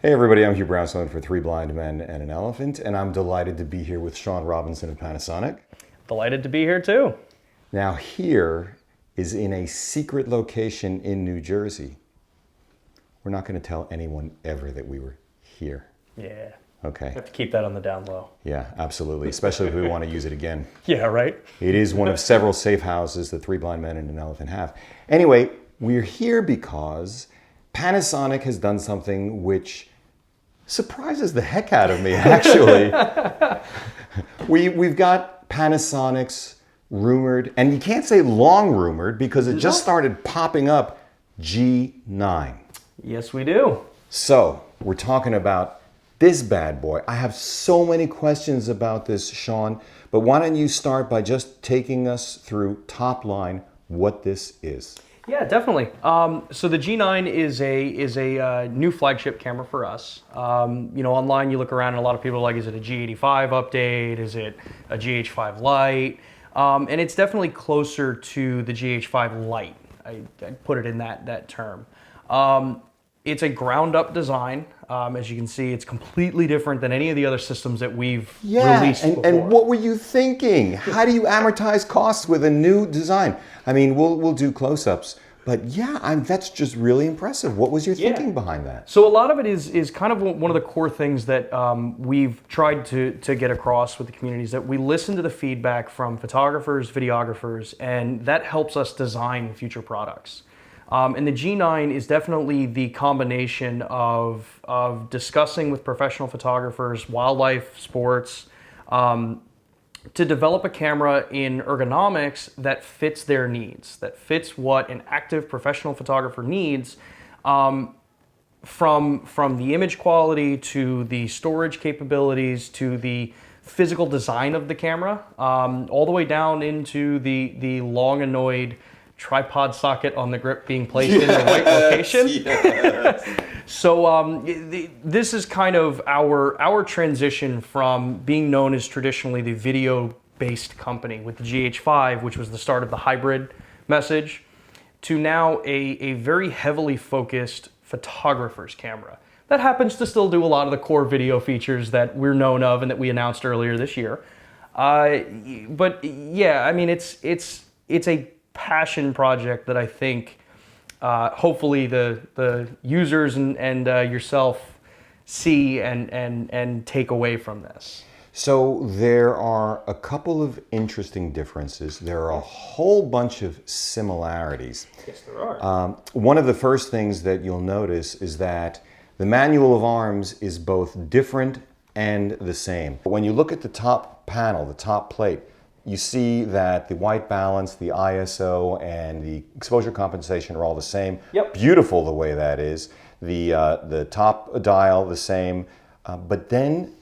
Hey everybody, I'm Hugh Brownstone for Three Blind Men and an Elephant, and I'm delighted to be here with Sean Robinson of Panasonic. Delighted to be here too. Now here is in a secret location in New Jersey. We're not going to tell anyone ever that we were here. Yeah. Okay. Have to keep that on the down low. Yeah, absolutely, especially if we want to use it again. Yeah, right? It is one of several safe houses that Three Blind Men and an Elephant have. Anyway, we're here because Panasonic has done something which surprises the heck out of me, actually. We've got Panasonic's rumored, and you can't say long rumored because it just started popping up, G9. Yes, we do. So we're talking about this bad boy. I have so many questions about this, Sean, but why don't you start by just taking us through top line what this is? Yeah, definitely. So the G9 is a new flagship camera for us. Online you look around and a lot of people are like, is it a G85 update? Is it a GH5 Lite? And it's definitely closer to the GH5 Lite. I'd put it in that term. It's a ground up design. As you can see, it's completely different than any of the other systems that we've released before. And what were you thinking? How do you amortize costs with a new design? I mean, we'll do close-ups, but yeah, that's just really impressive. What was your thinking behind that? So a lot of it is kind of one of the core things that we've tried to get across with the community is that we listen to the feedback from photographers, videographers, and that helps us design future products. And the G9 is definitely the combination of discussing with professional photographers, wildlife, sports, to develop a camera in ergonomics that fits their needs, that fits what an active professional photographer needs, from the image quality to the storage capabilities to the physical design of the camera, all the way down into the long annoyed tripod socket on the grip being placed in the right location. Yes. So this is kind of our transition from being known as traditionally the video-based company with the GH5, which was the start of the hybrid message, to now a very heavily focused photographer's camera. That happens to still do a lot of the core video features that we're known of and that we announced earlier this year. But yeah, I mean, it's a passion project that I think hopefully the users and yourself see and take away from this. So there are a couple of interesting differences. There are a whole bunch of similarities. Yes, there are. One of the first things that you'll notice is that the manual of arms is both different and the same. When you look at the top panel, the top plate, you see that the white balance, the ISO, and the exposure compensation are all the same. Yep. Beautiful the way that is. The top dial the same, but then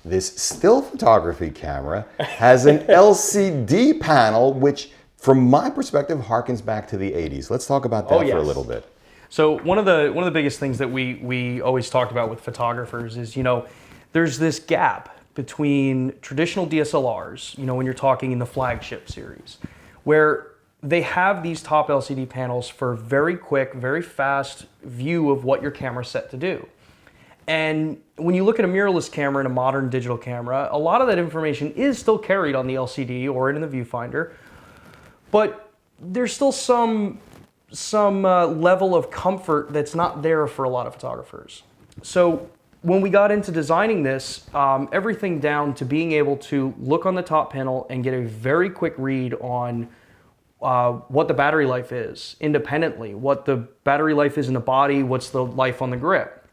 this still photography camera has an LCD panel, which from my perspective harkens back to the 80s. Let's talk about that for a little bit. So one of the biggest things that we always talked about with photographers is, there's this gap between traditional DSLRs, when you're talking in the flagship series, where they have these top LCD panels for very quick, very fast view of what your camera's set to do. And when you look at a mirrorless camera and a modern digital camera, a lot of that information is still carried on the LCD or in the viewfinder, but there's still some level of comfort that's not there for a lot of photographers. So when we got into designing this, everything down to being able to look on the top panel and get a very quick read on what the battery life is independently, what the battery life is in the body, what's the life on the grip.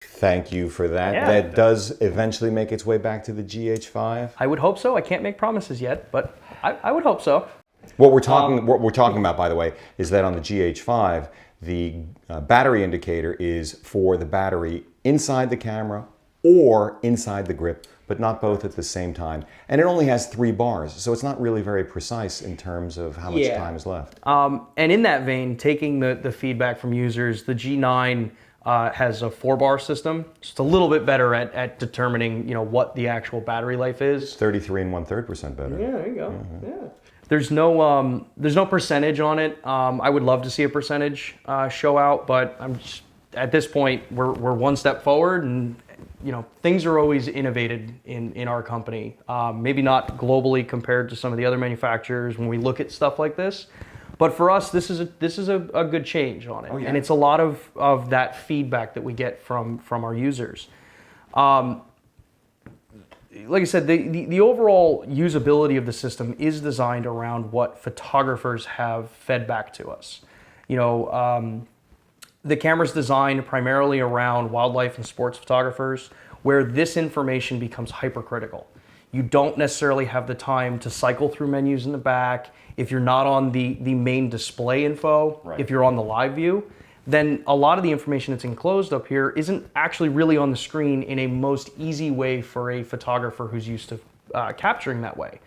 Thank you for that. Yeah. That does eventually make its way back to the GH5. I would hope so. I can't make promises yet, but I would hope so. What we're talking about, by the way, is that on the GH5, the battery indicator is for the battery inside the camera or inside the grip, but not both at the same time. And it only has 3 bars, so it's not really very precise in terms of how much time is left. And in that vein, taking the feedback from users, the G9 has a 4-bar system. Just a little bit better at determining, what the actual battery life is. It's 33 1/3% better. Yeah, there you go. Mm-hmm. Yeah. There's no percentage on it. I would love to see a percentage show out, but at this point, we're one step forward, and things are always innovated in our company. Maybe not globally compared to some of the other manufacturers when we look at stuff like this, but for us, this is a good change on it, and it's a lot of that feedback that we get from our users. Like I said, the overall usability of the system is designed around what photographers have fed back to us. The camera's designed primarily around wildlife and sports photographers, where this information becomes hypercritical. You don't necessarily have the time to cycle through menus in the back. If you're not on the main display info, if you're on the live view, then a lot of the information that's enclosed up here isn't actually really on the screen in a most easy way for a photographer who's used to capturing that way.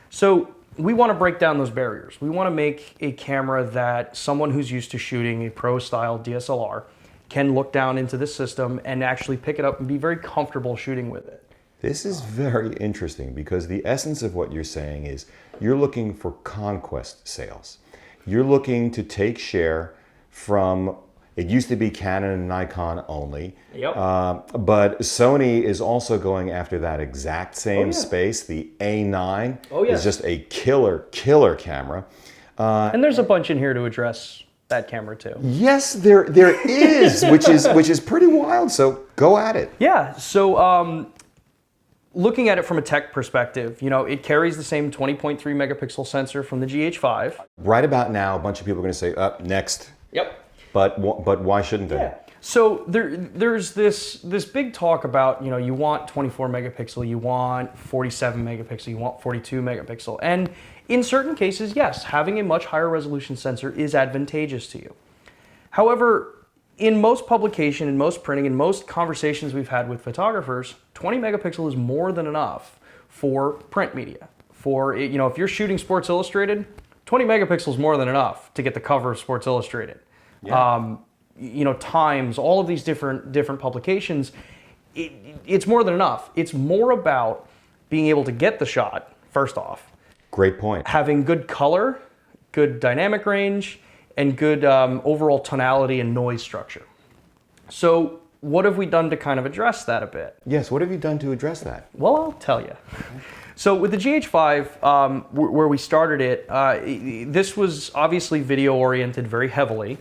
So we want to break down those barriers. We want to make a camera that someone who's used to shooting a pro-style DSLR can look down into this system and actually pick it up and be very comfortable shooting with it. This is very interesting because the essence of what you're saying is you're looking for conquest sales. You're looking to take share from, it used to be Canon and Nikon only, but Sony is also going after that exact same space. The A9 is just a killer camera. And there's a bunch in here to address that camera too. Yes, there is, which is pretty wild. So go at it. Yeah. So looking at it from a tech perspective, it carries the same 20.3 megapixel sensor from the GH5. Right about now, a bunch of people are going to say, "Up next." Yep. But why shouldn't they? Yeah. So there's this big talk about, you want 24 megapixel, you want 47 megapixel, you want 42 megapixel. And in certain cases, yes, having a much higher resolution sensor is advantageous to you. However, in most publication, in most printing, in most conversations we've had with photographers, 20 megapixel is more than enough for print media. For, if you're shooting Sports Illustrated, 20 megapixels is more than enough to get the cover of Sports Illustrated. Yeah. Times, all of these different publications, it's more than enough. It's more about being able to get the shot, first off. Great point. Having good color, good dynamic range, and good overall tonality and noise structure. So what have we done to kind of address that a bit? Yes, what have you done to address that? Well, I'll tell you. So with the GH5, where we started it, this was obviously video-oriented very heavily,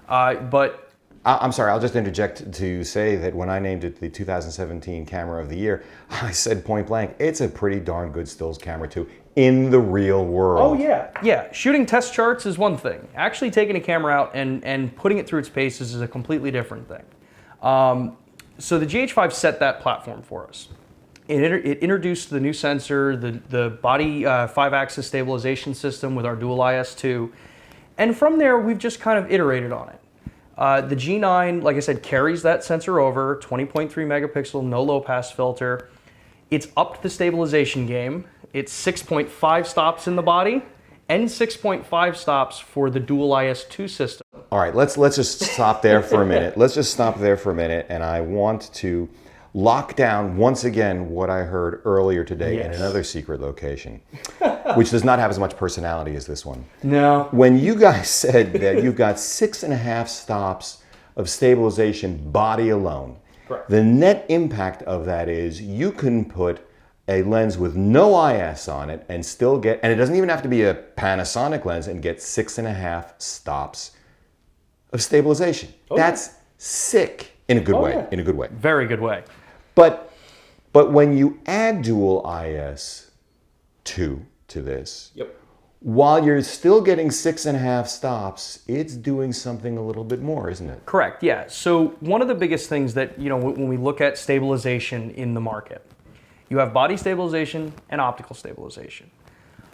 but... I'm sorry, I'll just interject to say that when I named it the 2017 Camera of the Year, I said point blank, it's a pretty darn good stills camera too, in the real world. Oh yeah. Yeah, shooting test charts is one thing. Actually taking a camera out and putting it through its paces is a completely different thing. So the GH5 set that platform for us. It introduced the new sensor, the body 5-axis stabilization system with our dual IS2, and from there we've just kind of iterated on it. The G9, like I said, carries that sensor over, 20.3 megapixel, no low pass filter. It's upped the stabilization game. It's 6.5 stops in the body and 6.5 stops for the dual IS2 system. All right, let's just stop there for a minute. Let's just stop there for a minute, and I want to lock down once again what I heard earlier today in another secret location, which does not have as much personality as this one. No. When you guys said that you've got 6.5 stops of stabilization body alone, correct. The net impact of that is you can put a lens with no IS on it and still get, and it doesn't even have to be a Panasonic lens, and get 6.5 stops of stabilization. That's sick in a good way. In a good way. Very good way. But when you add dual IS2 to this, while you're still getting 6.5 stops, it's doing something a little bit more, isn't it? Correct, yeah. So one of the biggest things that, when we look at stabilization in the market, you have body stabilization and optical stabilization.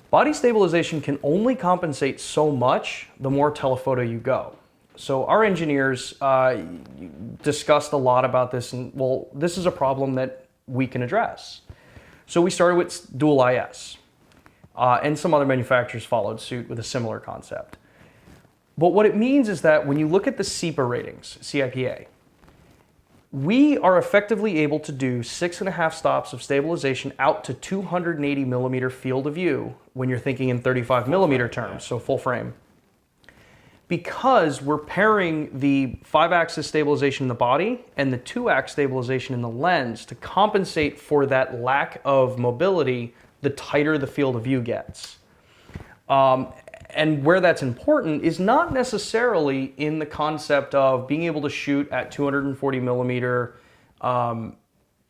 Body stabilization can only compensate so much the more telephoto you go. So our engineers discussed a lot about this, and well, this is a problem that we can address. So we started with dual IS, and some other manufacturers followed suit with a similar concept. But what it means is that when you look at the CIPA ratings, CIPA, we are effectively able to do 6.5 stops of stabilization out to 280 millimeter field of view when you're thinking in 35 millimeter terms, so full frame. because we're pairing the 5-axis stabilization in the body and the 2-axis stabilization in the lens to compensate for that lack of mobility the tighter the field of view gets. And where that's important is not necessarily in the concept of being able to shoot at 240 millimeter and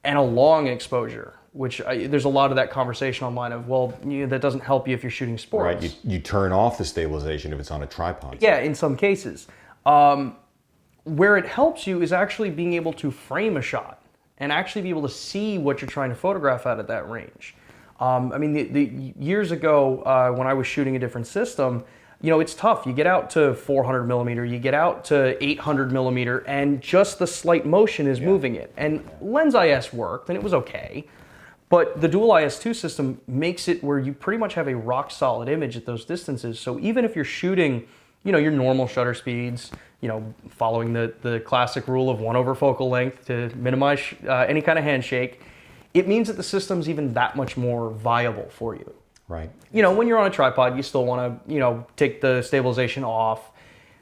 a long exposure, which there's a lot of that conversation online of, well, that doesn't help you if you're shooting sports. Right, you turn off the stabilization if it's on a tripod. Yeah, in some cases. Where it helps you is actually being able to frame a shot and actually be able to see what you're trying to photograph out at that range. I mean, the years ago when I was shooting a different system, it's tough. You get out to 400 millimeter, you get out to 800 millimeter, and just the slight motion is moving it. And Lens IS worked, and it was okay. But the dual IS2 system makes it where you pretty much have a rock solid image at those distances. So even if you're shooting, your normal shutter speeds, following the classic rule of 1 over focal length to minimize any kind of handshake, it means that the system's even that much more viable for you. Right. When you're on a tripod, you still want to, take the stabilization off.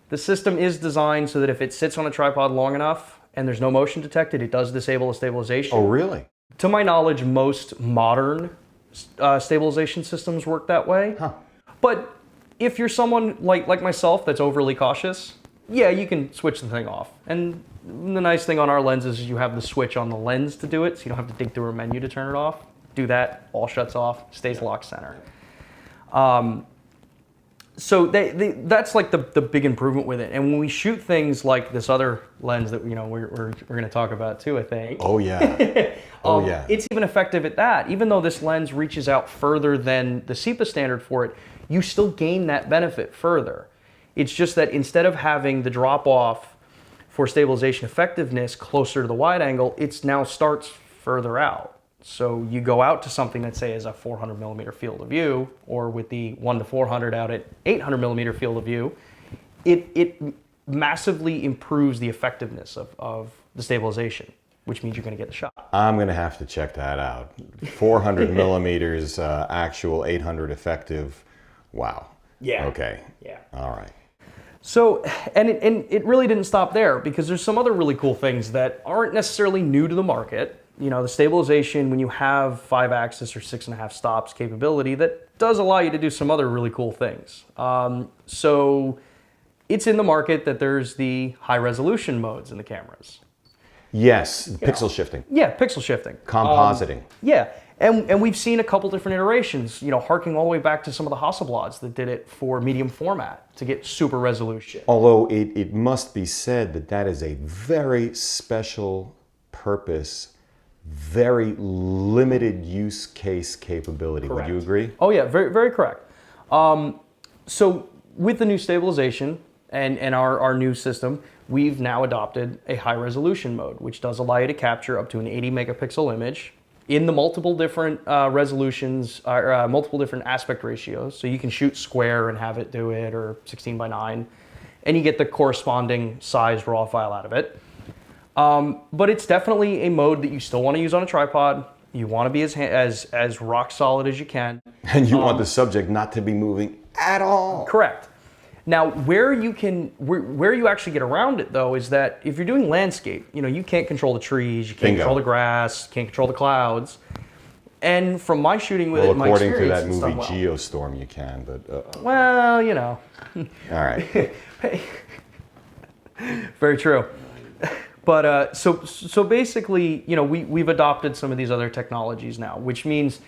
The system is designed so that if it sits on a tripod long enough and there's no motion detected, it does disable the stabilization. Oh, really? To my knowledge, most modern stabilization systems work that way. Huh. But if you're someone like myself that's overly cautious, yeah, you can switch the thing off. And the nice thing on our lenses is you have the switch on the lens to do it, so you don't have to dig through a menu to turn it off. Do that, all shuts off, stays locked center. So that's like the big improvement with it. And when we shoot things like this other lens that we're going to talk about too, I think. Oh yeah. Oh yeah. It's even effective at that. Even though this lens reaches out further than the SEPA standard for it, you still gain that benefit further. It's just that instead of having the drop off for stabilization effectiveness closer to the wide angle, it now starts further out. So you go out to something that, say, is a 400 millimeter field of view, or with the 1 to 400 out at 800 millimeter field of view, it massively improves the effectiveness of the stabilization, which means you're going to get the shot. I'm going to have to check that out. 400 millimeters actual, 800 effective. Wow. Yeah. Okay. Yeah. All right. So, and it really didn't stop there, because there's some other really cool things that aren't necessarily new to the market. The stabilization, when you have 5-axis or 6.5 stops capability, that does allow you to do some other really cool things. So it's in the market that there's the high resolution modes in the cameras. Yes, pixel shifting. Yeah, pixel shifting. Compositing. Yeah, and we've seen a couple different iterations, harking all the way back to some of the Hasselblads that did it for medium format to get super resolution. Although it must be said that is a very special purpose, very limited use case capability. Correct. Would you agree? Oh yeah, very, very correct. So with the new stabilization and our new system, we've now adopted a high resolution mode, which does allow you to capture up to an 80 megapixel image in the multiple different resolutions, multiple different aspect ratios. So you can shoot square and have it do it, or 16:9, and you get the corresponding size raw file out of it. But it's definitely a mode that you still want to use on a tripod. You want to be as rock solid as you can. And you want the subject not to be moving at all. Correct. Now, where you actually get around it, though, is that if you're doing landscape, you can't control the trees, you can't control the grass, can't control the clouds. And from my shooting with it, my according to experience, that it's movie done well. Geostorm, you can, but... Well, All right. Very true. But so basically, we've adopted some of these other technologies now, which means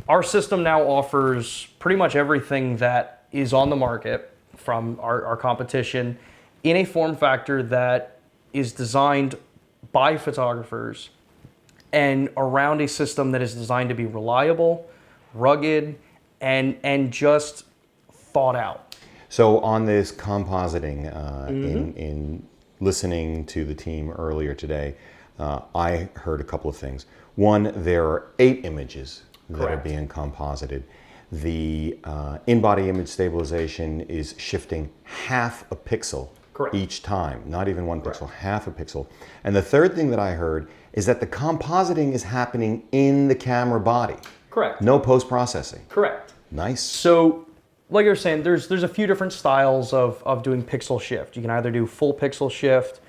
our system now offers pretty much everything that is on the market from our competition in a form factor that is designed by photographers and around a system that is designed to be reliable, rugged, and just thought out. So on this compositing, in listening to the team earlier today, I heard a couple of things. One, there are 8 images that are being composited. The in-body image stabilization is shifting half a pixel each time, not even 1 pixel, half a pixel. And the third thing that I heard is that the compositing is happening in the camera body. Correct. No post-processing. Correct. Nice. So like you were saying, there's a few different styles of doing pixel shift. You can either do full pixel shift,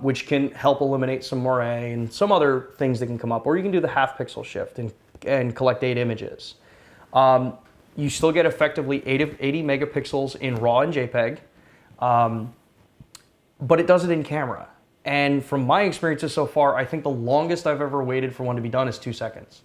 which can help eliminate some moire and some other things that can come up, or you can do the half pixel shift and collect 8 images. You still get effectively 80 megapixels in RAW and JPEG, but it does it in camera. And from my experiences so far, I think the longest I've ever waited for one to be done is 2 seconds.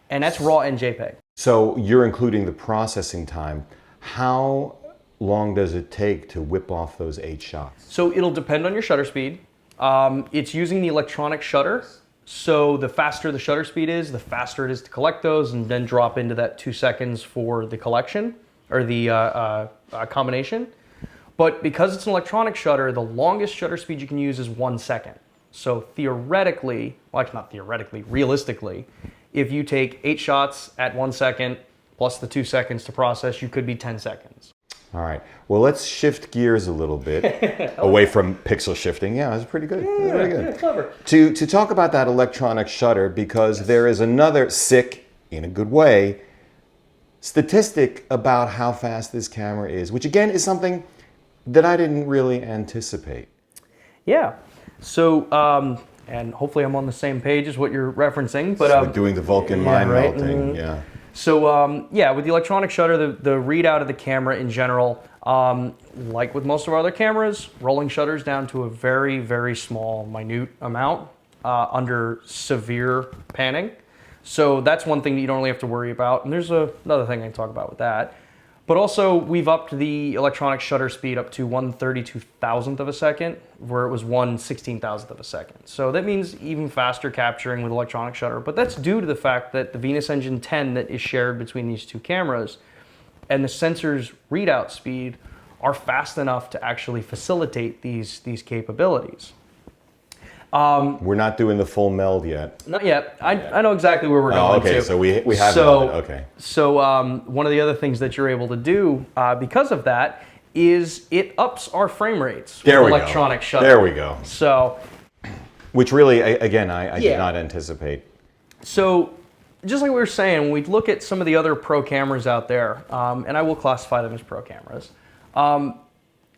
And that's RAW and JPEG. So you're including the processing time. How long does it take to whip off those 8 shots? So it'll depend on your shutter speed. It's using the electronic shutter. So the faster the shutter speed is, the faster it is to collect those and then drop into that 2 seconds for the collection or the combination. But because it's an electronic shutter, the longest shutter speed you can use is 1 second. So theoretically, well, actually not theoretically, realistically, if you take 8 shots at 1 second plus the 2 seconds to process, you could be 10 seconds. All right. Well, let's shift gears a little bit away from pixel shifting. Yeah, that's pretty good. Yeah, Very good. Yeah, clever. To talk about that electronic shutter, because there is another sick, in a good way, statistic about how fast this camera is, which again is something that I didn't really anticipate. Yeah. So, and hopefully I'm on the same page as what you're referencing. But So doing the Vulcan mind right. melting, yeah. So yeah, with the electronic shutter, the readout of the camera in general, like with most of our other cameras, rolling shutters down to a very, very small, minute amount under severe panning. So that's one thing that you don't really have to worry about. And there's another thing I can talk about with that. But also, we've upped the electronic shutter speed up to 1/32,000th of a second, where it was 1/16,000th of a second. So that means even faster capturing with electronic shutter. But that's due to the fact that the Venus Engine 10 that is shared between these two cameras and the sensor's readout speed are fast enough to actually facilitate these capabilities. We're not doing the full meld yet. Not yet. I know exactly where we're going okay, to. so we have so, that. Okay. So one of the other things that you're able to do because of that is it ups our frame rates with electronic shutter. There we go. So, which really, again, I did not anticipate. So just like we were saying, when we look at some of the other pro cameras out there, and I will classify them as pro cameras,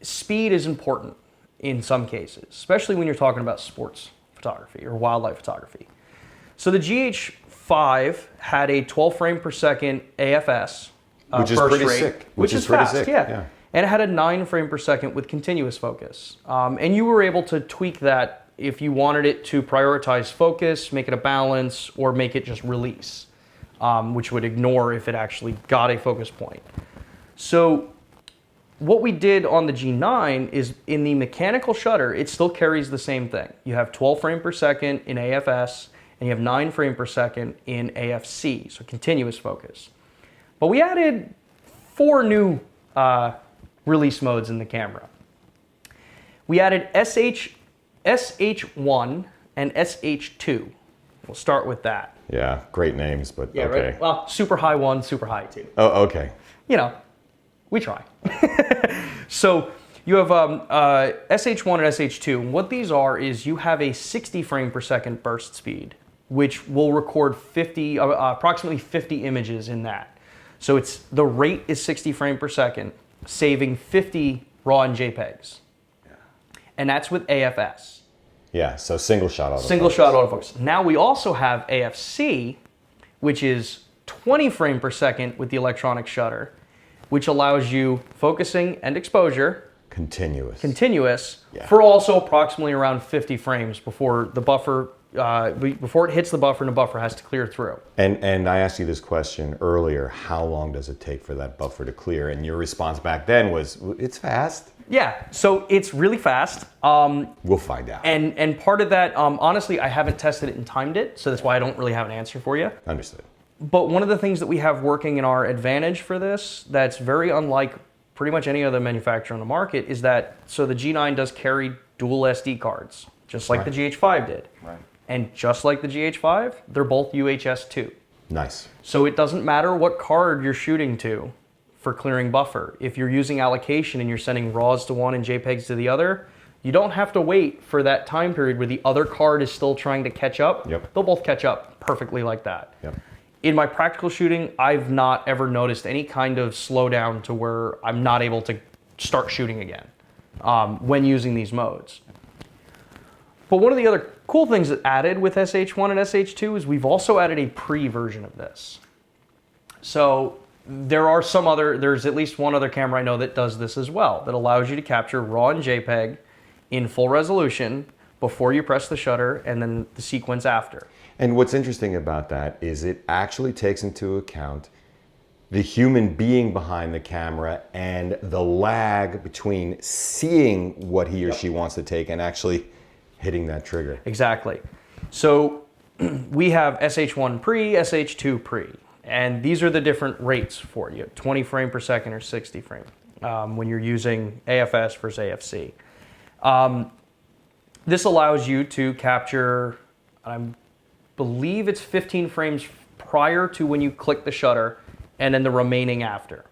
speed is important in some cases, especially when you're talking about sports photography or wildlife photography. So the GH5 had a 12 frame per second AFS which is burst pretty rate, sick. which is pretty fast, sick. yeah. And it had a 9 frame per second with continuous focus. And you were able to tweak that if you wanted it to prioritize focus, make it a balance, or make it just release, which would ignore if it actually got a focus point. So what we did on the G9 is in the mechanical shutter, it still carries the same thing. You have 12 frame per second in AFS, and you have 9 frame per second in AFC, so continuous focus. But we added 4 new release modes in the camera. We added SH1 and SH2. We'll start with that. Yeah, great names, but Yeah, okay. right? Well, super high 1, super high 2. Oh, okay. You know, we try. So you have SH1 and SH2. And what these are is you have a 60 frame per second burst speed, which will record approximately 50 images in that. So the rate is 60 frame per second, saving 50 RAW and JPEGs. And that's with AFS. Yeah, so single shot autofocus. Single shot autofocus. Now we also have AFC, which is 20 frame per second with the electronic shutter, which allows you focusing and exposure continuous for also approximately around 50 frames before the buffer before it hits the buffer and the buffer has to clear through. And I asked you this question earlier, how long does it take for that buffer to clear? And your response back then was, it's fast. Yeah, so it's really fast. We'll find out. And part of that, honestly, I haven't tested it and timed it, so that's why I don't really have an answer for you. Understood. But one of the things that we have working in our advantage for this, that's very unlike pretty much any other manufacturer on the market, is that, so the G9 does carry dual SD cards, just like the GH5 did. Right. And just like the GH5, they're both UHS-2. Nice. So it doesn't matter what card you're shooting to for clearing buffer. If you're using allocation and you're sending RAWs to one and JPEGs to the other, you don't have to wait for that time period where the other card is still trying to catch up. Yep. They'll both catch up perfectly like that. Yep. in my practical shooting, I've not ever noticed any kind of slowdown to where I'm not able to start shooting again when using these modes. But one of the other cool things that added with SH1 and SH2 is we've also added a pre-version of this. So there's at least one other camera I know that does this as well, that allows you to capture RAW and JPEG in full resolution before you press the shutter and then the sequence after. And what's interesting about that is it actually takes into account the human being behind the camera and the lag between seeing what he or she wants to take and actually hitting that trigger. Exactly. So we have SH1 pre, SH2 pre, and these are the different rates for you, 20 frame per second or 60 frame when you're using AFS versus AFC. This allows you to capture, I believe it's 15 frames prior to when you click the shutter and then the remaining after.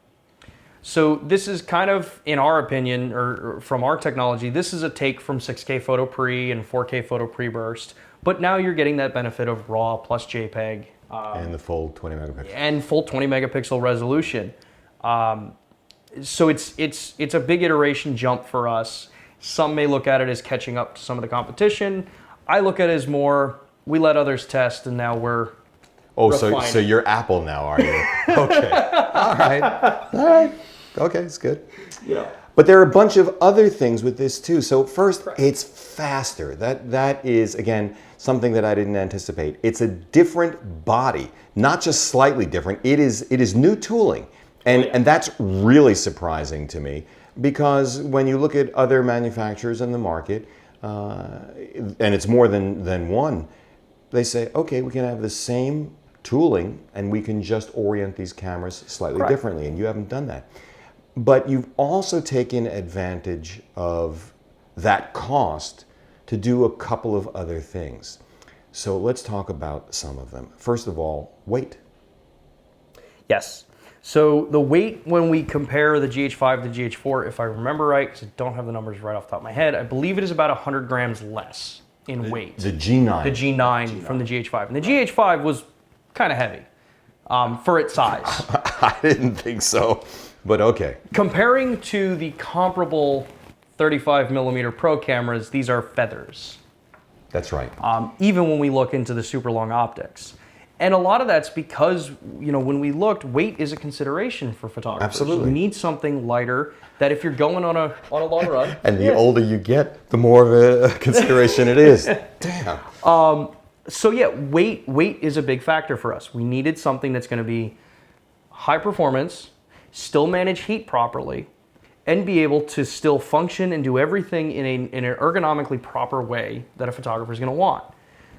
So this is kind of, in our opinion, or from our technology, this is a take from 6K photo pre and 4K photo pre-burst, but now you're getting that benefit of RAW plus JPEG. And the full 20 megapixel. And full 20 megapixel resolution. So it's a big iteration jump for us. Some may look at it as catching up to some of the competition. I look at it as more, we let others test and now we're so you're Apple now, are you? Okay. All right. Okay, it's good. Yeah. But there are a bunch of other things with this too. So first, it's faster. That is, again, something that I didn't anticipate. It's a different body, not just slightly different. It is new tooling. And that's really surprising to me because when you look at other manufacturers in the market, and it's more than one, they say, okay, we can have the same tooling and we can just orient these cameras slightly differently, and you haven't done that. But you've also taken advantage of that cost to do a couple of other things. So let's talk about some of them. First of all, weight. Yes. So the weight when we compare the GH5 to GH4, if I remember right, because I don't have the numbers right off the top of my head, I believe it is about 100 grams less in weight. The G9. The G9 from the GH5. And the GH5 was kind of heavy for its size. I didn't think so. But okay. Comparing to the comparable 35mm Pro cameras, these are feathers. That's right. Even when we look into the super long optics. And a lot of that's because, when we looked, weight is a consideration for photographers. Absolutely. You need something lighter that if you're going on a long run. And the older you get, the more of a consideration it is. Damn. So yeah, weight is a big factor for us. We needed something that's going to be high performance, still manage heat properly, and be able to still function and do everything in an ergonomically proper way that a photographer is going to want.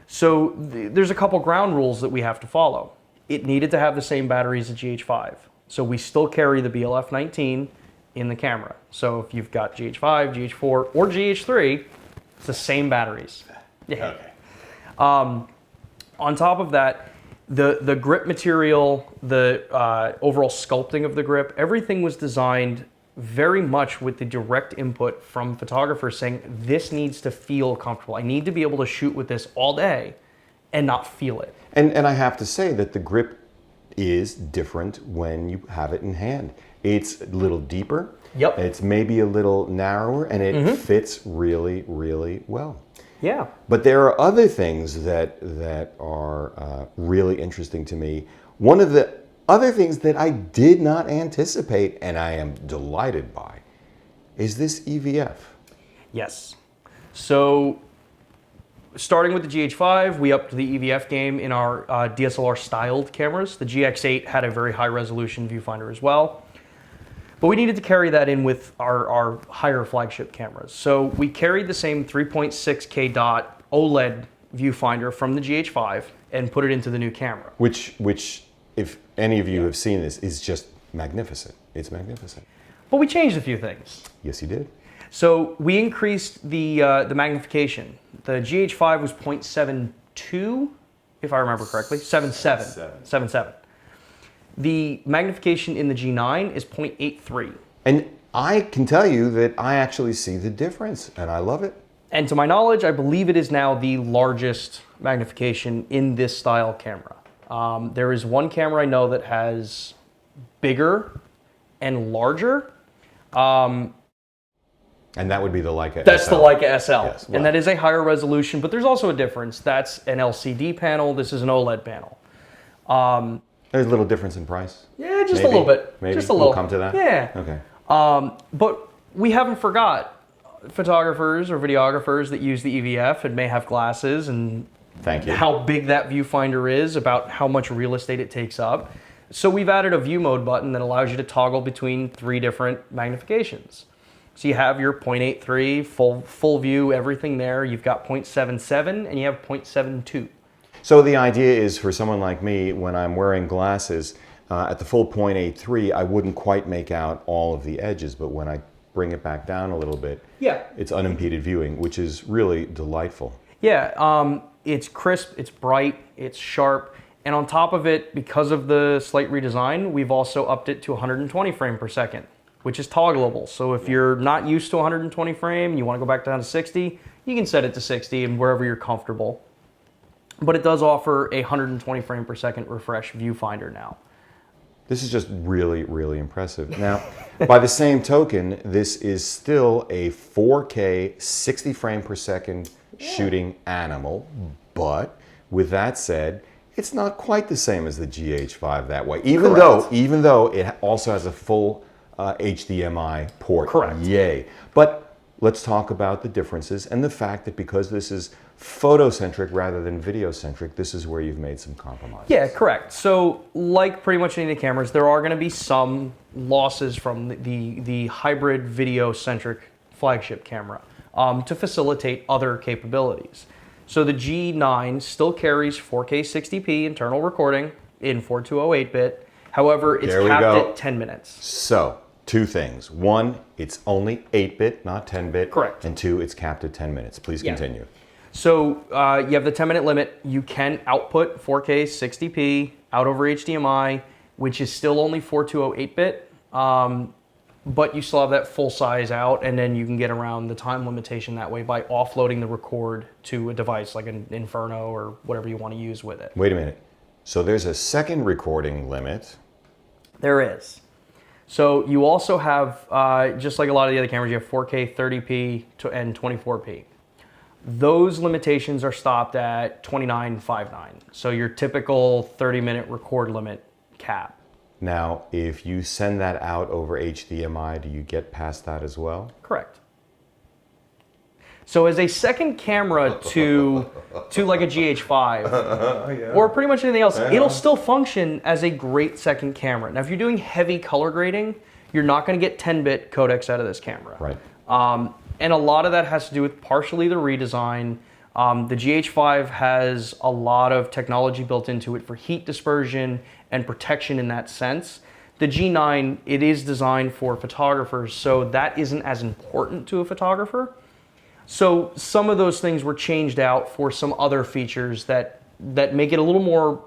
So there's a couple ground rules that we have to follow. It needed to have the same batteries as GH5. So we still carry the BLF19 in the camera. So if you've got GH5, GH4, or GH3, it's the same batteries. Yeah. Okay. On top of that, the grip material, the overall sculpting of the grip, everything was designed very much with the direct input from photographers saying, this needs to feel comfortable. I need to be able to shoot with this all day and not feel it. And I have to say that the grip is different when you have it in hand. It's a little deeper. Yep. It's maybe a little narrower, and it fits really, really well. Yeah. But there are other things that are really interesting to me. One of the other things that I did not anticipate, and I am delighted by, is this EVF. Yes. So starting with the GH5, we upped the EVF game in our DSLR styled cameras. The GX8 had a very high resolution viewfinder as well. But we needed to carry that in with our higher flagship cameras. So we carried the same 3.6K dot OLED viewfinder from the GH5 and put it into the new camera. Which, if any of you have seen this, is just magnificent. It's magnificent. But we changed a few things. Yes, you did. So we increased the magnification. The GH5 was 0.72, if I remember correctly, 7.7. The magnification in the G9 is 0.83. And I can tell you that I actually see the difference, and I love it. And to my knowledge, I believe it is now the largest magnification in this style camera. There is one camera I know that has bigger and larger. And that would be the Leica That's SL. the Leica SL. Yes, And that is a higher resolution, but there's also a difference. That's an LCD panel. This is an OLED panel. There's a little difference in price. Yeah, just Maybe. a little bit. Maybe Just a little. we'll come to that. Yeah. Okay. But we haven't forgot photographers or videographers that use the EVF and may have glasses and Thank you. how big that viewfinder is, about how much real estate it takes up. So we've added a view mode button that allows you to toggle between 3 different magnifications. So you have your 0.83, full view, everything there. You've got 0.77 and you have 0.72. So the idea is for someone like me, when I'm wearing glasses, at the full 0.83, I wouldn't quite make out all of the edges, but when I bring it back down a little bit, Yeah. it's unimpeded viewing, which is really delightful. Yeah, it's crisp, it's bright, it's sharp, and on top of it, because of the slight redesign, we've also upped it to 120 frame per second, which is toggleable. So if you're not used to 120 frame and you want to go back down to 60, you can set it to 60 and wherever you're comfortable. But it does offer a 120 frame per second refresh viewfinder now. This is just really, really impressive. Now, by the same token, this is still a 4K 60 frame per second shooting animal, but with that said, it's not quite the same as the GH5 that way, even though it also has a full HDMI port. Correct. Yay. But let's talk about the differences and the fact that because this is photocentric rather than videocentric, this is where you've made some compromises. Yeah, correct. So like pretty much any of the cameras, there are going to be some losses from the hybrid video-centric flagship camera to facilitate other capabilities. So the G9 still carries 4K 60p internal recording in 4208-bit. However, it's capped at 10 minutes. So, 2 things. 1, it's only 8-bit, not 10-bit. Correct. And 2, it's capped at 10 minutes. Please continue. So you have the 10-minute limit. You can output 4K 60p out over HDMI, which is still only 4208-bit. But you still have that full size out, and then you can get around the time limitation that way by offloading the record to a device like an Inferno or whatever you want to use with it. Wait a minute. So there's a second recording limit. There is. So you also have, just like a lot of the other cameras, you have 4K 30p and 24p. Those limitations are stopped at 29.59. So your typical 30-minute record limit cap. Now, if you send that out over HDMI, do you get past that as well? Correct. So as a second camera to like a GH5 or pretty much anything else, it'll still function as a great second camera. Now, if you're doing heavy color grading, you're not going to get 10-bit codecs out of this camera. Right. And a lot of that has to do with partially the redesign. The GH5 has a lot of technology built into it for heat dispersion and protection in that sense. The G9, it is designed for photographers, so that isn't as important to a photographer. So some of those things were changed out for some other features that make it a little more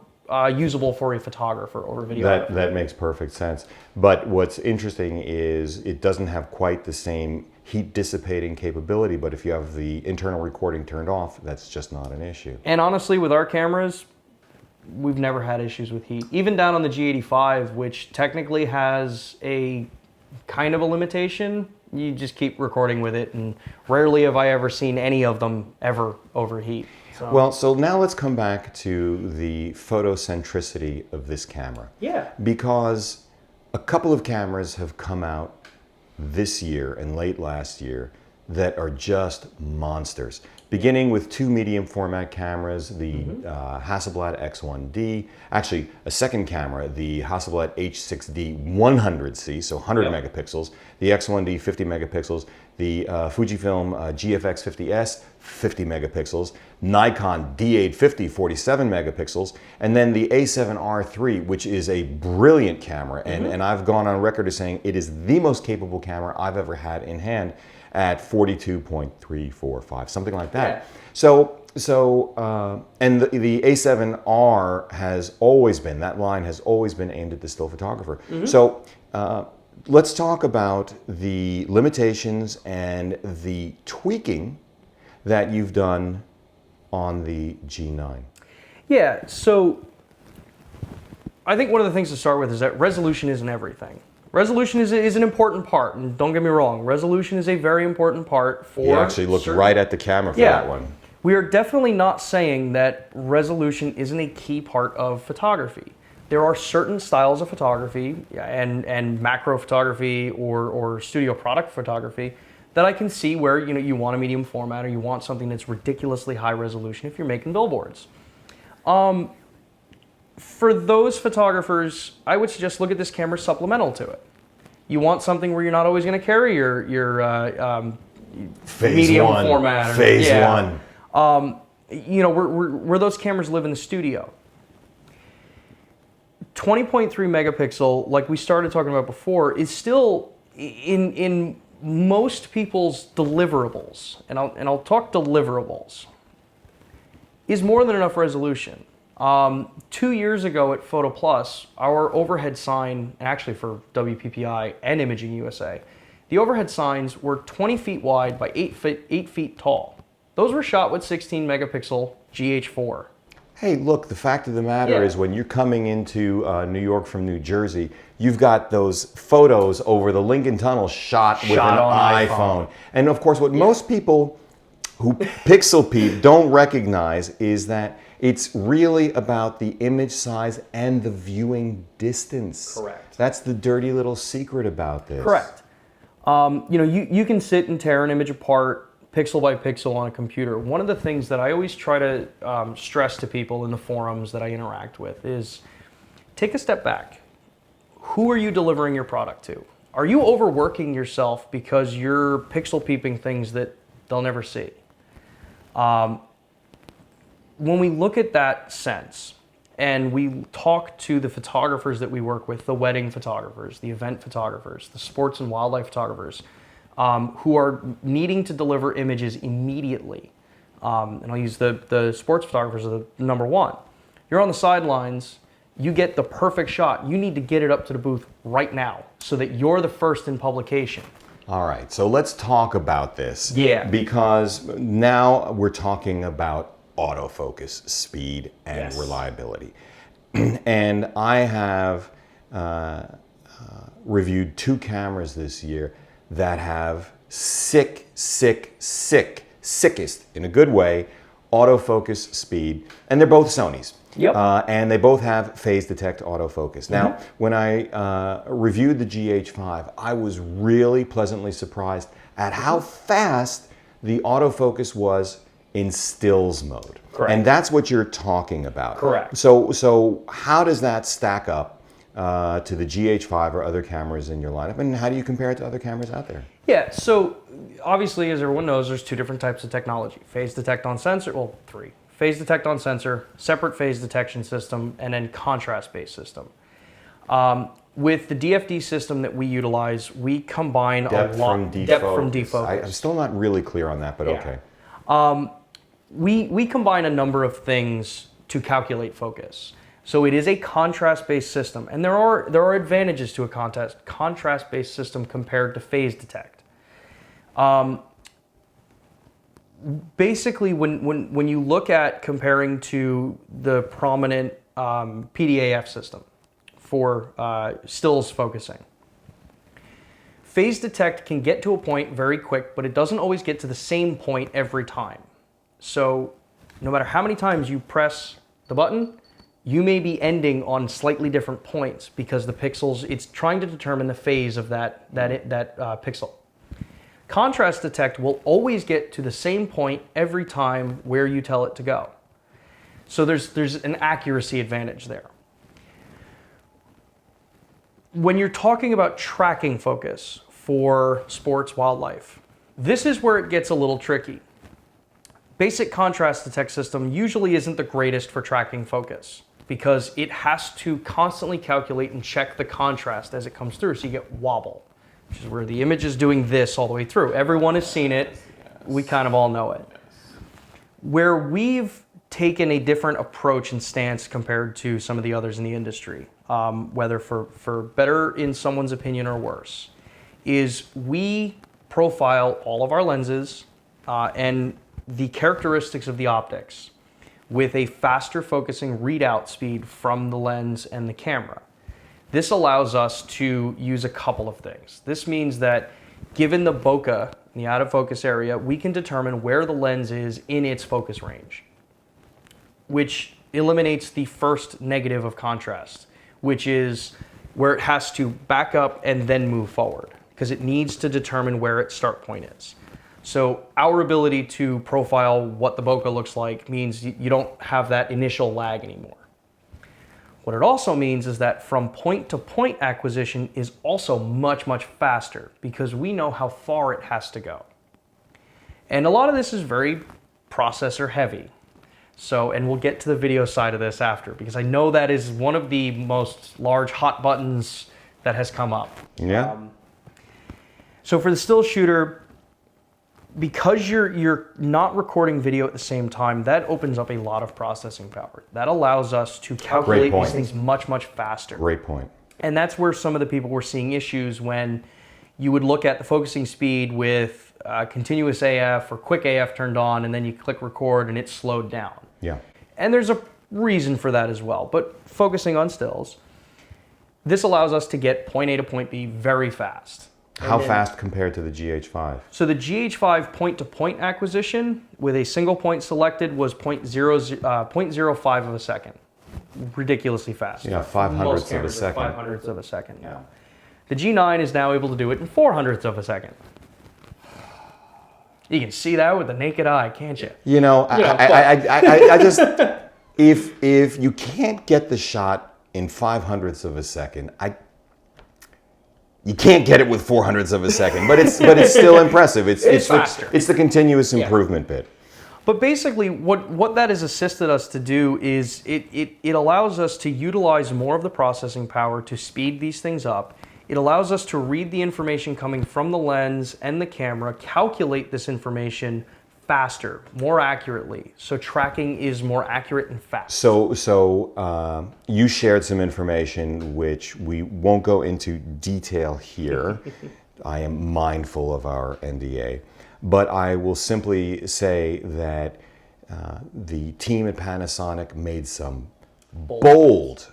usable for a photographer or a videographer. That makes perfect sense. But what's interesting is it doesn't have quite the same heat dissipating capability, but if you have the internal recording turned off, that's just not an issue. And honestly, with our cameras, we've never had issues with heat. Even down on the G85, which technically has a kind of a limitation, you just keep recording with it, and rarely have I ever seen any of them ever overheat. So. Well, so now let's come back to the photocentricity of this camera. Yeah. Because a couple of cameras have come out this year and late last year that are just monsters. Beginning with 2 medium format cameras, the Hasselblad X1D, actually a second camera, the Hasselblad H6D 100C, so 100 megapixels, the X1D 50 megapixels, the Fujifilm GFX50S 50 megapixels, Nikon D850 47 megapixels, and then the A7R III, which is a brilliant camera, and I've gone on record as saying it is the most capable camera I've ever had in hand at 42.345, something like that. Yeah. So and the A7R has always been, that line has always been aimed at the still photographer. So let's talk about the limitations and the tweaking that you've done on the G9. Yeah, so I think one of the things to start with is that resolution isn't everything. Resolution is an important part, and don't get me wrong, resolution is a very important part for... You actually looked right at the camera for that one. We are definitely not saying that resolution isn't a key part of photography. There are certain styles of photography and macro photography or studio product photography that I can see where you want a medium format or you want something that's ridiculously high resolution if you're making billboards. For those photographers, I would suggest look at this camera supplemental to it. You want something where you're not always going to carry your medium format. Phase one. Where those cameras live in the studio. 20.3 megapixel, like we started talking about before, is still in most people's deliverables, and I'll talk deliverables, is more than enough resolution. 2 years ago at Photo Plus, our overhead sign, actually for WPPI and Imaging USA, the overhead signs were 20 feet wide by 8 feet tall. Those were shot with 16 megapixel GH4. Hey, look, the fact of the matter is when you're coming into New York from New Jersey, you've got those photos over the Lincoln Tunnel shot with an iPhone. And of course, what most people who pixel peep don't recognize is that it's really about the image size and the viewing distance. Correct. That's the dirty little secret about this. Correct. You can sit and tear an image apart pixel by pixel on a computer. One of the things that I always try to stress to people in the forums that I interact with is take a step back. Who are you delivering your product to? Are you overworking yourself because you're pixel peeping things that they'll never see? When we look at that sense and we talk to the photographers that we work with, the wedding photographers, the event photographers, the sports and wildlife photographers, who are needing to deliver images immediately. And I'll use the sports photographers as the number one. You're on the sidelines, you get the perfect shot. You need to get it up to the booth right now so that you're the first in publication. All right, so let's talk about this. Yeah. Because now we're talking about autofocus, speed, and reliability. And I have reviewed 2 cameras this year that have sickest, in a good way, autofocus speed, and they're both Sonys. Yep. And they both have phase detect autofocus. Now, when I reviewed the GH5, I was really pleasantly surprised at how fast the autofocus was in stills mode. Correct. And that's what you're talking about. Correct. So how does that stack up to the GH5 or other cameras in your lineup, and how do you compare it to other cameras out there? Yeah, so obviously, as everyone knows, there's 2 different types of technology. Phase detect on sensor, well, 3. Phase detect on sensor, separate phase detection system, and then contrast-based system. With the DFD system that we utilize, we combine depth from defocus. I'm still not really clear on that, but okay. We combine a number of things to calculate focus. So it is a contrast-based system, and there are advantages to a contrast-based system compared to phase detect. Basically, when you look at comparing to the prominent PDAF system for stills focusing, phase detect can get to a point very quick, but it doesn't always get to the same point every time. So no matter how many times you press the button, you may be ending on slightly different points because the pixels, it's trying to determine the phase of that pixel. Contrast detect will always get to the same point every time where you tell it to go. So there's an accuracy advantage there. When you're talking about tracking focus for sports wildlife, this is where it gets a little tricky. Basic contrast detect system usually isn't the greatest for tracking focus because it has to constantly calculate and check the contrast as it comes through, so you get wobble, which is where the image is doing this all the way through. Everyone has seen it. We kind of all know it. Where we've taken a different approach and stance compared to some of the others in the industry, whether for better in someone's opinion or worse, is we profile all of our lenses and the characteristics of the optics. with a faster focusing readout speed from the lens and the camera. This allows us to use a couple of things. This means that given the bokeh, the out of focus area, we can determine where the lens is in its focus range, which eliminates the first negative of contrast, which is where it has to back up and then move forward, because it needs to determine where its start point is. So our ability to profile what the bokeh looks like means you don't have that initial lag anymore. What it also means is that from point to point acquisition is also much, much faster because we know how far it has to go. And a lot of this is very processor heavy. So, and we'll get to the video side of this after, because I know that is one of the most large hot buttons that has come up. Yeah. So for the still shooter, because you're not recording video at the same time, that opens up a lot of processing power. That allows us to calculate these things much, much faster. Great point. And that's where some of the people were seeing issues when you would look at the focusing speed with continuous AF or quick AF turned on, and then you click record and it slowed down. Yeah. And there's a reason for that as well. But focusing on stills, this allows us to get point A to point B very fast. How fast compared to the GH5? So the GH5 point-to-point acquisition with a single point selected was 0.05 of a second. Ridiculously fast. Yeah, 5/100ths of a second. 5/100ths of a second, yeah. The G9 is now able to do it in 4/100ths of a second. You can see that with the naked eye, can't you? You know, I just, if you can't get the shot in 5/100ths of a second, you can't get it with 4/100ths of a second, but it's still impressive. It's faster. It's the continuous improvement bit. But basically, what that has assisted us to do is it allows us to utilize more of the processing power to speed these things up. It allows us to read the information coming from the lens and the camera, calculate this information faster, more accurately. So tracking is more accurate and fast. So you shared some information which we won't go into detail here. I am mindful of our NDA, but I will simply say that the team at Panasonic made some bold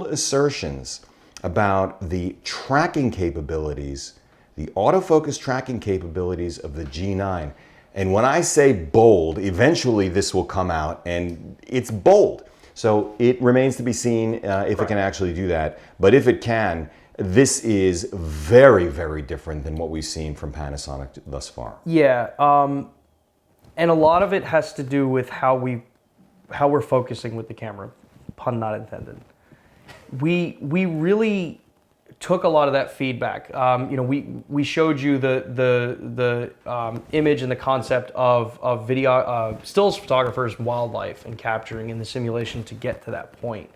assertions about the tracking capabilities, the autofocus tracking capabilities of the G9. And when I say bold, eventually this will come out, and it's bold. So it remains to be seen if it can actually do that. But if it can, this is very, very different than what we've seen from Panasonic thus far. Yeah, and a lot of it has to do with how we're focusing with the camera, pun not intended. We really took a lot of that feedback. You know, we showed you the image and the concept of video stills photographers' wildlife and capturing in the simulation to get to that point.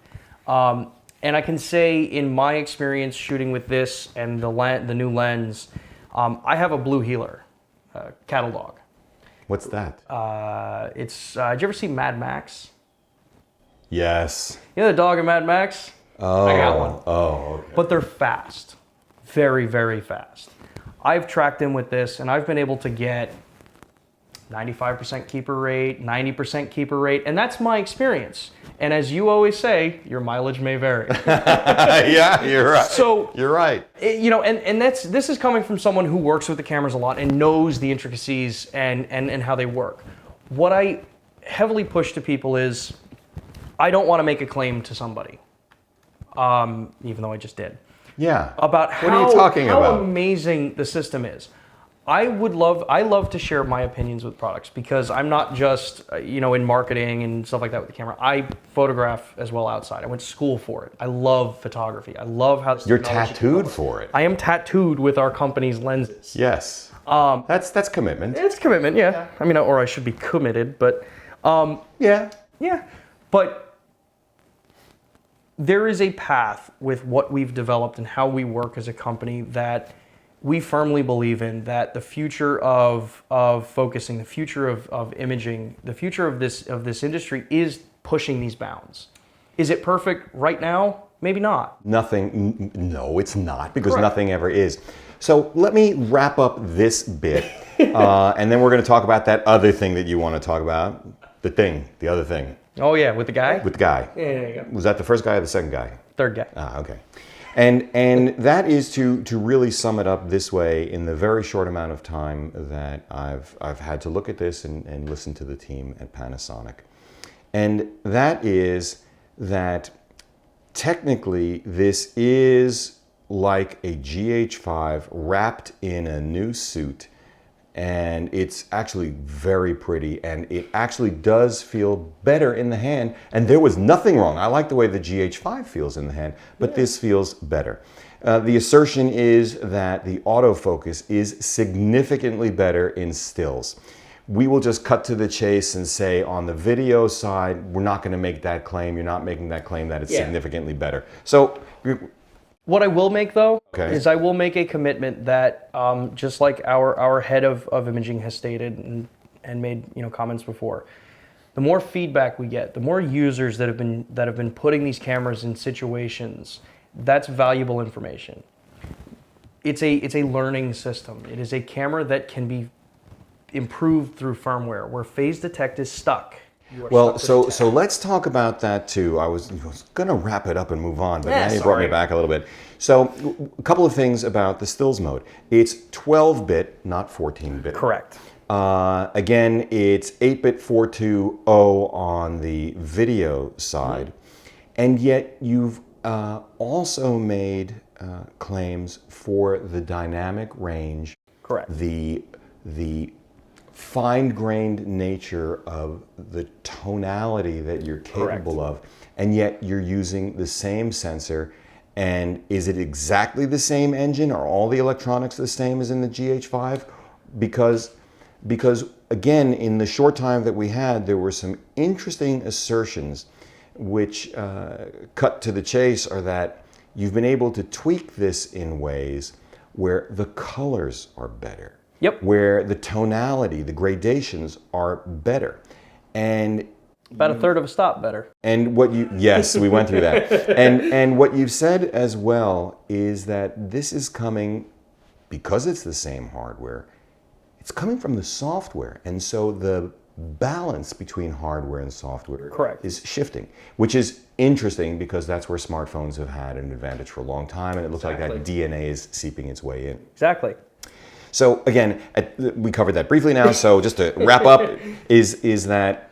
And I can say, in my experience shooting with this and the new lens, I have a blue heeler, cattle dog. What's that? Did you ever see Mad Max? Yes. You know the dog in Mad Max? Oh, I got one. Oh, okay. But they're fast. Very, very fast. I've tracked in with this, and I've been able to get 95% keeper rate, 90% keeper rate, and that's my experience. And as you always say, your mileage may vary. Yeah, you're right. So you're right. You know, and this is coming from someone who works with the cameras a lot and knows the intricacies and how they work. What I heavily push to people is, I don't want to make a claim to somebody. Even though I just did. Yeah. About what are you talking how about? amazing the system is. I love to share my opinions with products because I'm not just, you know, in marketing and stuff like that with the camera. I photograph as well outside. I went to school for it. I love photography. I love how this You're technology tattooed for it. I am tattooed with our company's lenses. Yes. That's commitment. It's commitment, yeah. I mean, or I should be committed, but Yeah. yeah. But there is a path with what we've developed and how we work as a company that we firmly believe in, that the future of focusing, the future of imaging, the future of this industry is pushing these bounds. Is it perfect right now? Maybe not. Nothing, no, it's not, because nothing ever is. So let me wrap up this bit, and then we're going to talk about that other thing that you want to talk about, the other thing. Oh yeah, with the guy? With the guy. Yeah, there you go. Was that the first guy or the second guy? Third guy. Ah, okay. And that is to really sum it up this way in the very short amount of time that I've had to look at this and listen to the team at Panasonic. And that is that technically this is like a GH5 wrapped in a new suit, and it's actually very pretty, and it actually does feel better in the hand, and there was nothing wrong. I like the way the GH5 feels in the hand, but this feels better. The assertion is that the autofocus is significantly better in stills. We will just cut to the chase and say on the video side, we're not going to make that claim. You're not making that claim that it's significantly better. So what I will make though, Okay. is I will make a commitment that just like our head of imaging has stated and made comments before, the more feedback we get, the more users that have been putting these cameras in situations, that's valuable information. It's a learning system. It is a camera that can be improved through firmware. Where phase detect is stuck. Well, so let's talk about that too. I was going to wrap it up and move on, but now you brought me back a little bit. So a couple of things about the stills mode. It's 12-bit, not 14-bit. Correct. Again, it's 8-bit 420 on the video side. And yet you've also made claims for the dynamic range. Correct. The fine-grained nature of the tonality that you're capable of, and yet you're using the same sensor. And is it exactly the same engine? Are all the electronics the same as in the GH5? Because again, in the short time that we had, there were some interesting assertions which cut to the chase, are that you've been able to tweak this in ways where the colors are better. Yep. Where the tonality, the gradations are better. And about a third of a stop better. And what you, yes, we went through that. And what you've said as well is that this is coming, because it's the same hardware, it's coming from the software. And so the balance between hardware and software is shifting, which is interesting because that's where smartphones have had an advantage for a long time. And it looks like that DNA is seeping its way in. Exactly. So again, we covered that briefly now. So just to wrap up, is that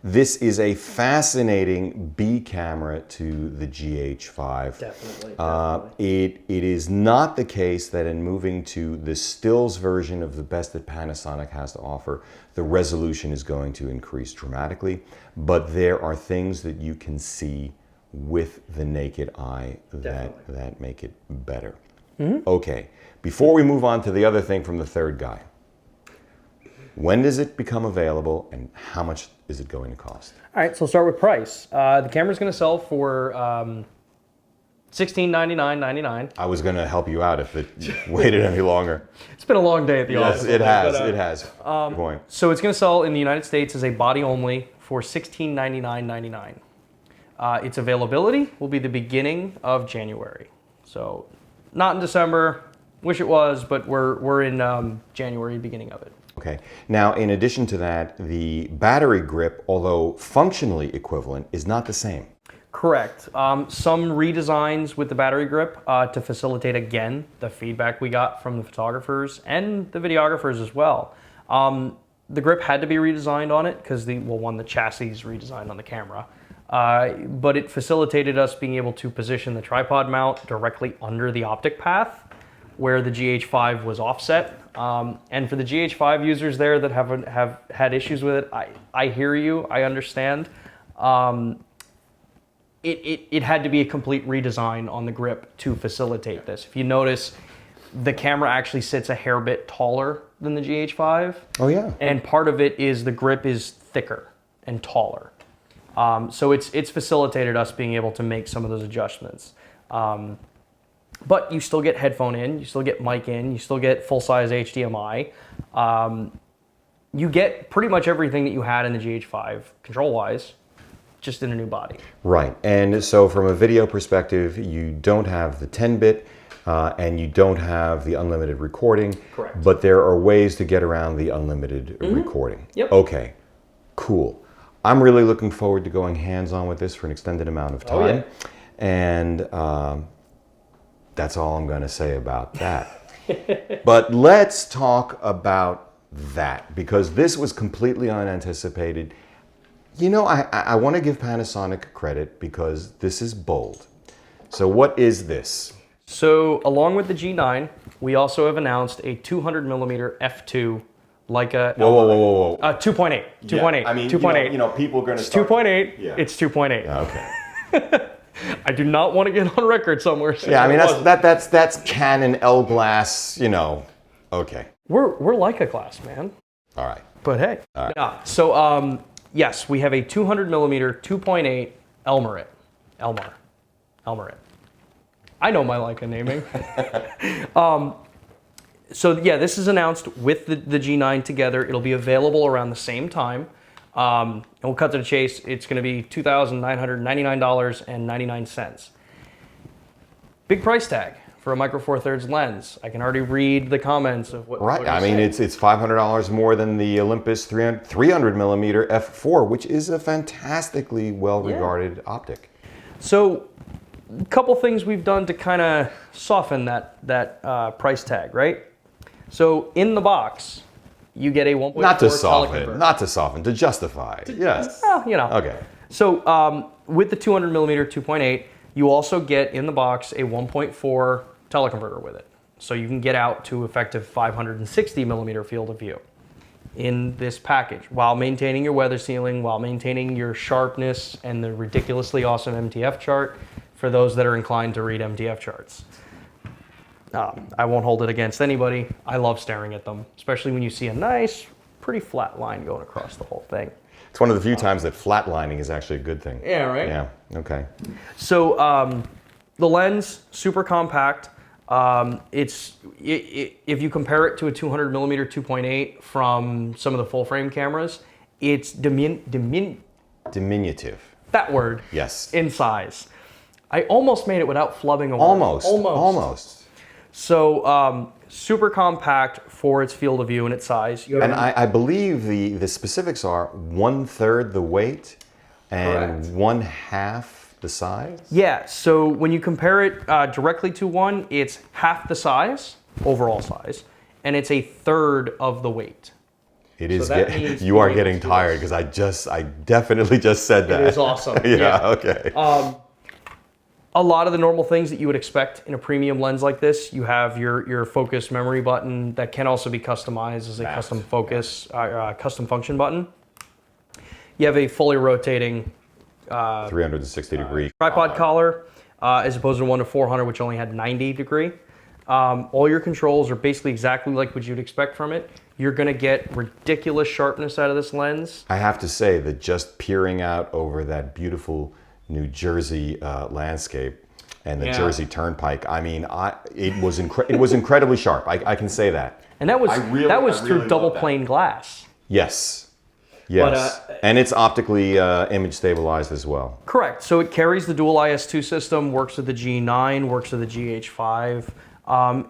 this is a fascinating B camera to the GH5. Definitely. It is not the case that in moving to the stills version of the best that Panasonic has to offer, the resolution is going to increase dramatically. But there are things that you can see with the naked eye that make it better. Okay. Before we move on to the other thing from the third guy, when does it become available and how much is it going to cost? All right, so we'll start with price. The camera's going to sell for $1699.99. I was going to help you out if it waited any longer. It's been a long day at the office. Yes, it has. Good point. So it's going to sell in the United States as a body only for $1699.99. Its availability will be the beginning of January. So not in December. Wish it was, but we're in January, beginning of it. Okay. Now, in addition to that, the battery grip, although functionally equivalent, is not the same. Correct. Some redesigns with the battery grip to facilitate, again, the feedback we got from the photographers and the videographers as well. The grip had to be redesigned on it because the chassis is redesigned on the camera. But it facilitated us being able to position the tripod mount directly under the optic path where the GH5 was offset. And for the GH5 users there that have had issues with it, I hear you, I understand. It had to be a complete redesign on the grip to facilitate this. If you notice, the camera actually sits a hair bit taller than the GH5. Oh yeah. And part of it is the grip is thicker and taller. So it's facilitated us being able to make some of those adjustments. But you still get headphone in, you still get mic in, you still get full-size HDMI. You get pretty much everything that you had in the GH5 control-wise, just in a new body. Right, and so from a video perspective, you don't have the 10-bit and you don't have the unlimited recording. Correct. But there are ways to get around the unlimited recording. Yep. Okay, Cool. I'm really looking forward to going hands-on with this for an extended amount of time. Oh, yeah. And that's all I'm going to say about that. But let's talk about that, because this was completely unanticipated. You know, I want to give Panasonic credit because this is bold. So what is this? So along with the G9, we also have announced a 200 millimeter f2 Leica. Whoa. 2.8. 2.8. I mean, 2.8. you know, people are going to It's 2.8. Yeah. It's 2.8. Okay. I do not want to get on record somewhere saying Yeah, I mean, it wasn't. that's Canon L glass, you know. Okay. We're Leica glass, man. All right. But hey. All right. Yeah. So yes, we have a 200 millimeter 2.8 Elmarit. I know my Leica naming. So yeah, this is announced with the G9 together. It'll be available around the same time. And we'll cut to the chase. It's going to be $2,999.99. Big price tag for a Micro Four Thirds lens. I can already read the comments of what. Right. What I mean, it's $500 more than the Olympus 300 millimeter f4, which is a fantastically well-regarded optic. So, a couple things we've done to kind of soften that price tag, right? So in the box, you get a 1.4 Not to soften, teleconverter. to justify. Yes. Well, you know. Okay. So with the 200 millimeter 2.8, you also get in the box a 1.4 teleconverter with it. So you can get out to effective 560 millimeter field of view in this package while maintaining your weather sealing, while maintaining your sharpness and the ridiculously awesome MTF chart for those that are inclined to read MTF charts. I won't hold it against anybody. I love staring at them, especially when you see a nice, pretty flat line going across the whole thing. It's one of the few times that flatlining is actually a good thing. Yeah, right? Yeah, okay. So the lens, super compact. If you compare it to a 200 millimeter 2.8 from some of the full frame cameras, it's Diminutive. that word. Yes. In size. I almost made it without flubbing a word. Almost. So super compact for its field of view and its size. And I believe the specifics are 1/3 the weight and Correct. 1/2 the size. Yeah, so when you compare it directly to one, it's half the size, overall size, and it's a third of the weight. It is. that means You are being getting able to do tired this. because I definitely just said that. It is awesome. Yeah. Okay. A lot of the normal things that you would expect in a premium lens like this, you have your focus memory button that can also be customized as a custom focus, custom function button. You have a fully rotating 360 degree tripod collar, as opposed to one to 400, which only had 90 degree. All your controls are basically exactly like what you'd expect from it. You're gonna get ridiculous sharpness out of this lens. I have to say that just peering out over that beautiful New Jersey landscape and the Yeah. Jersey Turnpike, I mean, it was incredibly sharp. I can say that. And that was I really through love double that. plane glass. Yes. But, And it's optically image stabilized as well. Correct. So it carries the dual IS2 system, works with the G9, works with the GH5,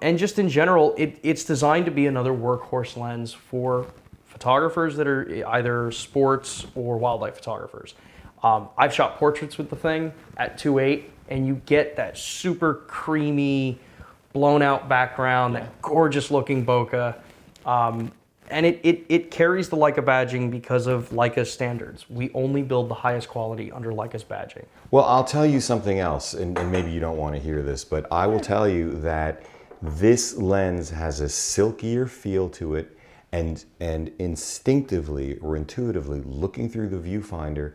and just in general, it's designed to be another workhorse lens for photographers that are either sports or wildlife photographers. I've shot portraits with the thing at 2.8, and you get that super creamy, blown out background, that gorgeous looking bokeh. And it carries the Leica badging because of Leica's standards. We only build the highest quality under Leica's badging. Well, I'll tell you something else, and maybe you don't want to hear this, but I will tell you that this lens has a silkier feel to it, and instinctively or intuitively looking through the viewfinder,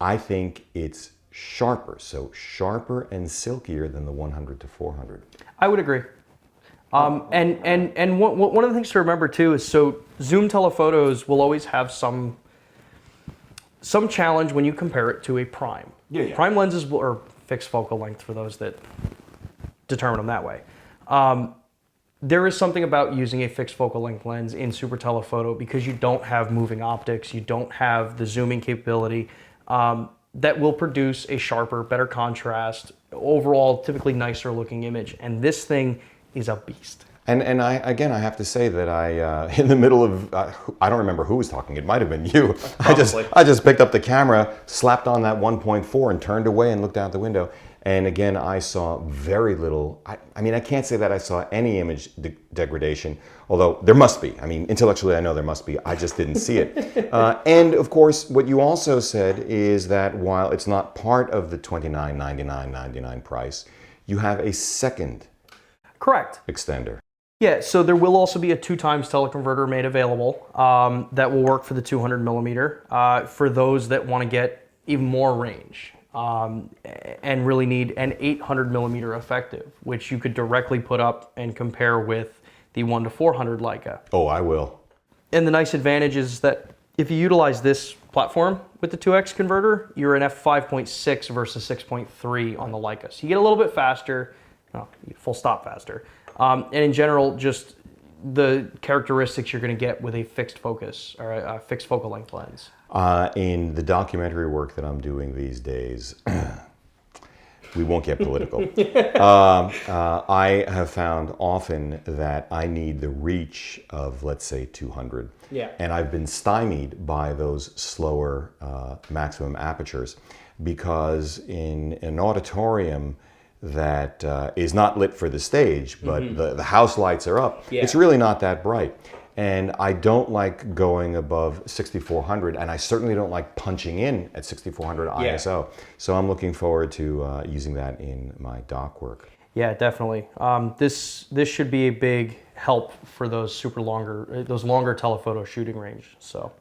I think it's sharper. So sharper and silkier than the 100 to 400. I would agree. And one of the things to remember too is, so zoom telephotos will always have some challenge when you compare it to a prime. Yeah. Prime lenses are fixed focal length for those that determine them that way. There is something about using a fixed focal length lens in super telephoto because you don't have moving optics, you don't have the zooming capability that will produce a sharper, better contrast, overall typically nicer looking image. And this thing is a beast. And I have to say that in the middle of, I don't remember who was talking. It might have been you. I just picked up the camera, slapped on that 1.4 and turned away and looked out the window. And again, I saw very little. I mean, I can't say that I saw any image degradation, although there must be. I mean, intellectually, I know there must be. I just didn't see it. And of course, what you also said is that while it's not part of the $29.99.99 price, you have a second Correct. extender. Yeah, so there will also be a 2x teleconverter made available that will work for the 200 millimeter for those that want to get even more range and really need an 800 millimeter effective, which you could directly put up and compare with the 1-400 Leica. Oh, I will. And the nice advantage is that if you utilize this platform with the 2x converter, you're an f5.6 versus 6.3 on the Leica. So you get a little bit faster, full stop faster. And in general, just the characteristics you're going to get with a fixed focus or a fixed focal length lens. In the documentary work that I'm doing these days, we won't get political. I have found often that I need the reach of, let's say, 200. Yeah. And I've been stymied by those slower maximum apertures because in an auditorium that is not lit for the stage, but the house lights are up, it's really not that bright. And I don't like going above 6400, and I certainly don't like punching in at 6400 ISO. So I'm looking forward to using that in my doc work. Yeah, definitely. This should be a big help for those longer telephoto shooting range. So,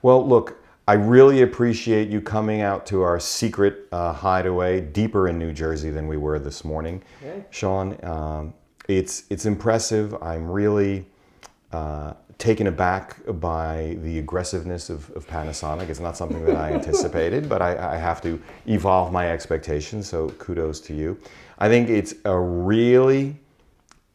well, look, I really appreciate you coming out to our secret hideaway deeper in New Jersey than we were this morning, Sean. It's impressive. I'm really taken aback by the aggressiveness of Panasonic. It's not something that I anticipated, but I have to evolve my expectations, so kudos to you. I think it's a really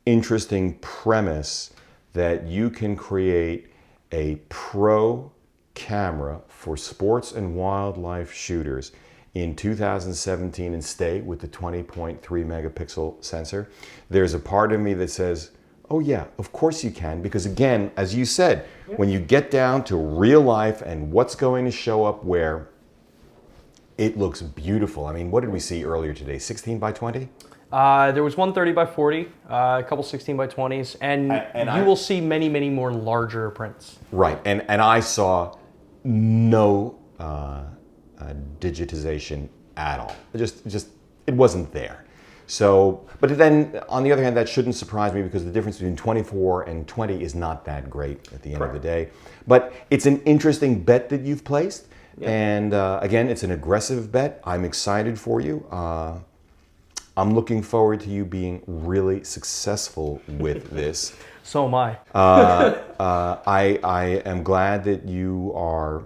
interesting premise that you can create a pro camera for sports and wildlife shooters in 2017 and stay with the 20.3 megapixel sensor. There's a part of me that says, oh yeah, of course you can, because again, as you said, when you get down to real life and what's going to show up where, it looks beautiful. I mean, what did we see earlier today? 16 by 20? There was one 30 by 40, a couple 16 by 20s, and you will see many, many more larger prints. Right, and I saw no digitization at all. It wasn't there. So, but then on the other hand, that shouldn't surprise me because the difference between 24 and 20 is not that great at the end of the day. But it's an interesting bet that you've placed. And again, it's an aggressive bet. I'm excited for you. I'm looking forward to you being really successful with this. So am I. I am glad that you are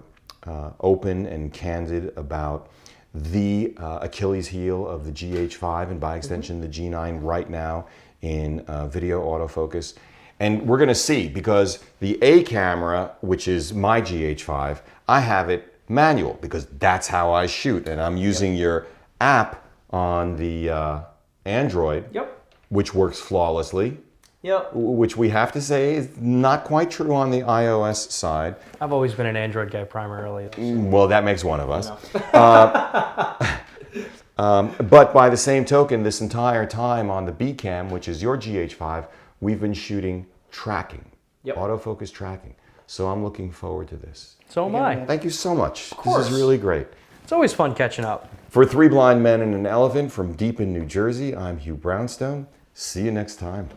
open and candid about the Achilles heel of the GH5 and by extension the G9 right now in video autofocus. And we're going to see, because the A camera, which is my GH5, I have it manual because that's how I shoot. And I'm using your app on the Android, which works flawlessly. Which we have to say is not quite true on the iOS side. I've always been an Android guy primarily. Well, that makes one of us. But by the same token, this entire time on the B cam, which is your GH5, we've been shooting tracking, autofocus tracking. So I'm looking forward to this. So am I. Thank you so much. Of course. This is really great. It's always fun catching up. For Three Blind Men and an Elephant from deep in New Jersey, I'm Hugh Brownstone. See you next time.